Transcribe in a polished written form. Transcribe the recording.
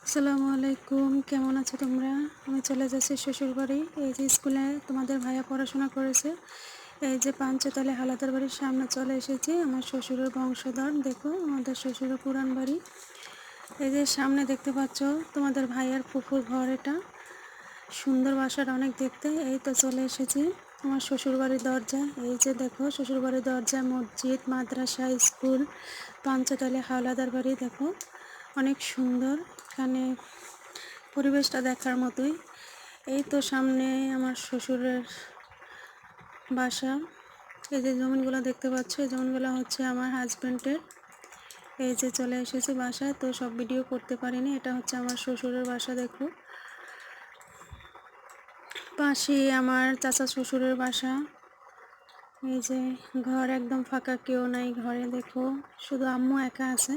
আসসালামু আলাইকুম, কেমন আছো তোমরা? আমি চলে যাচ্ছি শ্বশুরবাড়ি। এই যে স্কুলে তোমাদের ভাইয়া পড়াশোনা করেছে। এই যে পাঞ্চতলে হালাদার বাড়ির সামনে চলে এসেছি। আমার শ্বশুরের বংশধর, দেখো আমাদের শ্বশুরের পুরান বাড়ি। এই যে সামনে দেখতে পাচ্ছ তোমাদের ভাইয়ার ফুফুর ঘর। এটা সুন্দর, বাসাটা অনেক দেখতে। এই তো চলে এসেছি আমার শ্বশুরবাড়ির দরজা। এই যে দেখো শ্বশুরবাড়ির দরজা, মসজিদ, মাদ্রাসা, স্কুল, পাঞ্চতলে হাওলাদার বাড়ি। দেখো অনেক সুন্দর, এখানে পরিবেশটা দেখার মতোই। এই তো সামনে আমার শ্বশুরের বাসা। এই যে জমিনগুলো দেখতে পাচ্ছ, এই জমিনগুলো হচ্ছে আমার হাজব্যান্ডের। এই যে চলে এসেছি বাসায়, তো সব ভিডিও করতে পারিনি। এটা হচ্ছে আমার শ্বশুরের বাসা। দেখো পাশে আমার চাচা শ্বশুরের বাসা। এই যে ঘর একদম ফাঁকা, কেউ নাই ঘরে। দেখো শুধু আম্মু একা আছে।